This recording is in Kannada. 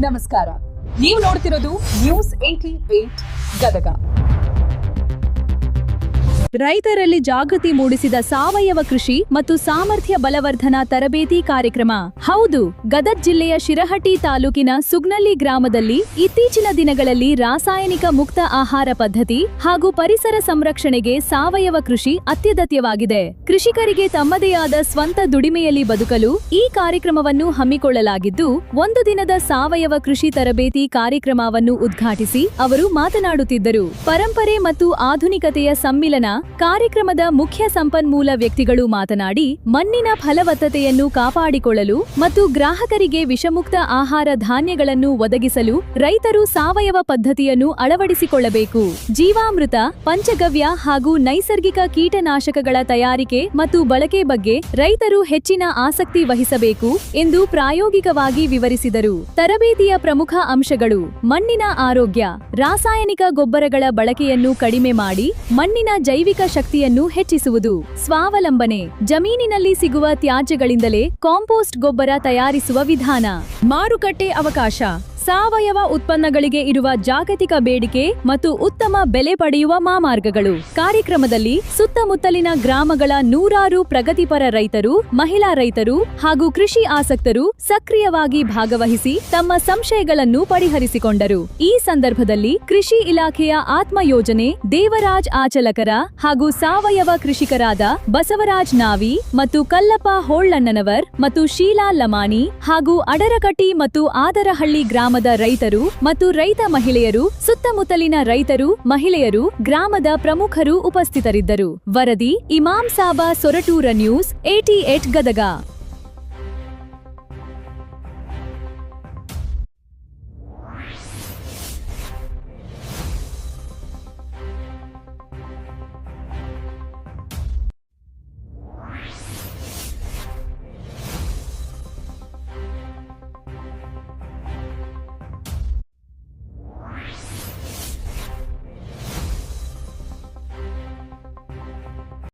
ನಮಸ್ಕಾರ. ನೀವು ನೋಡ್ತಿರೋದು ನ್ಯೂಸ್ 88 ಗದಗ. ರೈತರಲ್ಲಿ ಜಾಗೃತಿ ಮೂಡಿಸಿದ ಸಾವಯವ ಕೃಷಿ ಮತ್ತು ಸಾಮರ್ಥ್ಯ ಬಲವರ್ಧನಾ ತರಬೇತಿ ಕಾರ್ಯಕ್ರಮ. ಹೌದು, ಗದಗ ಜಿಲ್ಲೆಯ ಶಿರಹಟ್ಟಿ ತಾಲೂಕಿನ ಸುಗ್ನಳ್ಳಿ ಗ್ರಾಮದಲ್ಲಿ ಇತ್ತೀಚಿನ ದಿನಗಳಲ್ಲಿ ರಾಸಾಯನಿಕ ಮುಕ್ತ ಆಹಾರ ಪದ್ಧತಿ ಹಾಗೂ ಪರಿಸರ ಸಂರಕ್ಷಣೆಗೆ ಸಾವಯವ ಕೃಷಿ ಅತ್ಯಗತ್ಯವಾಗಿದೆ. ಕೃಷಿಕರಿಗೆ ತಮ್ಮದೇ ಆದ ಸ್ವಂತ ದುಡಿಮೆಯಲ್ಲಿ ಬದುಕಲು ಈ ಕಾರ್ಯಕ್ರಮವನ್ನು ಹಮ್ಮಿಕೊಳ್ಳಲಾಗಿದ್ದು, ಒಂದು ದಿನದ ಸಾವಯವ ಕೃಷಿ ತರಬೇತಿ ಕಾರ್ಯಕ್ರಮವನ್ನು ಉದ್ಘಾಟಿಸಿ ಅವರು ಮಾತನಾಡುತ್ತಿದ್ದರು. ಪರಂಪರೆ ಮತ್ತು ಆಧುನಿಕತೆಯ ಸಮ್ಮಿಲನ ಕಾರ್ಯಕ್ರಮದ ಮುಖ್ಯ ಸಂಪನ್ಮೂಲ ವ್ಯಕ್ತಿಗಳು ಮಾತನಾಡಿ, ಮಣ್ಣಿನ ಫಲವತ್ತತೆಯನ್ನು ಕಾಪಾಡಿಕೊಳ್ಳಲು ಮತ್ತು ಗ್ರಾಹಕರಿಗೆ ವಿಷಮುಕ್ತ ಆಹಾರ ಧಾನ್ಯಗಳನ್ನು ಒದಗಿಸಲು ರೈತರು ಸಾವಯವ ಪದ್ಧತಿಯನ್ನು ಅಳವಡಿಸಿಕೊಳ್ಳಬೇಕು. ಜೀವಾಮೃತ, ಪಂಚಗವ್ಯ ಹಾಗೂ ನೈಸರ್ಗಿಕ ಕೀಟನಾಶಕಗಳ ತಯಾರಿಕೆ ಮತ್ತು ಬಳಕೆ ಬಗ್ಗೆ ರೈತರು ಹೆಚ್ಚಿನ ಆಸಕ್ತಿ ವಹಿಸಬೇಕು ಎಂದು ಪ್ರಾಯೋಗಿಕವಾಗಿ ವಿವರಿಸಿದರು. ತರಬೇತಿಯ ಪ್ರಮುಖ ಅಂಶಗಳು: ಮಣ್ಣಿನ ಆರೋಗ್ಯ, ರಾಸಾಯನಿಕ ಗೊಬ್ಬರಗಳ ಬಳಕೆಯನ್ನು ಕಡಿಮೆ ಮಾಡಿ ಮಣ್ಣಿನ ಜೈವಿಕ ಶಕ್ತಿಯನ್ನು ಹೆಚ್ಚಿಸುವುದು. ಸ್ವಾವಲಂಬನೆ, ಜಮೀನಿನಲ್ಲಿ ಸಿಗುವ ತ್ಯಾಜ್ಯಗಳಿಂದಲೇ ಕಾಂಪೋಸ್ಟ್ ಗೊಬ್ಬರ ತಯಾರಿಸುವ ವಿಧಾನ. ಮಾರುಕಟ್ಟೆ ಅವಕಾಶ, ಸಾವಯವ ಉತ್ಪನ್ನಗಳಿಗೆ ಇರುವ ಜಾಗತಿಕ ಬೇಡಿಕೆ ಮತ್ತು ಉತ್ತಮ ಬೆಲೆ ಪಡೆಯುವ ಮಾರ್ಗಗಳು. ಕಾರ್ಯಕ್ರಮದಲ್ಲಿ ಸುತ್ತಮುತ್ತಲಿನ ಗ್ರಾಮಗಳ ನೂರಾರು ಪ್ರಗತಿಪರ ರೈತರು, ಮಹಿಳಾ ರೈತರು ಹಾಗೂ ಕೃಷಿ ಆಸಕ್ತರು ಸಕ್ರಿಯವಾಗಿ ಭಾಗವಹಿಸಿ ತಮ್ಮ ಸಂಶಯಗಳನ್ನು ಪರಿಹರಿಸಿಕೊಂಡರು. ಈ ಸಂದರ್ಭದಲ್ಲಿ ಕೃಷಿ ಇಲಾಖೆಯ ಆತ್ಮ ಯೋಜನೆ ದೇವರಾಜ್ ಆಚಲಕರ ಹಾಗೂ ಸಾವಯವ ಕೃಷಿಕರಾದ ಬಸವರಾಜ್ ನಾವಿ ಮತ್ತು ಕಲ್ಲಪ್ಪ ಹೋಳ್ಳಣ್ಣನವರ್ ಮತ್ತು ಶೀಲಾ ಲಮಾಣಿ ಹಾಗೂ ಅಡರಕಟ್ಟಿ ಮತ್ತು ಆದರಹಳ್ಳಿ ಗ್ರಾಮದ ರೈತರು ಮತ್ತು ರೈತ ಮಹಿಳೆಯರು, ಸುತ್ತಮುತ್ತಲಿನ ರೈತರು, ಮಹಿಳೆಯರು, ಗ್ರಾಮದ ಪ್ರಮುಖರು ಉಪಸ್ಥಿತರಿದ್ದರು. ವರದಿ ಇಮಾಂ ಸಾಬಾ ಸೊರಟೂರ ನ್ಯೂಸ್ 88 ಗದಗ.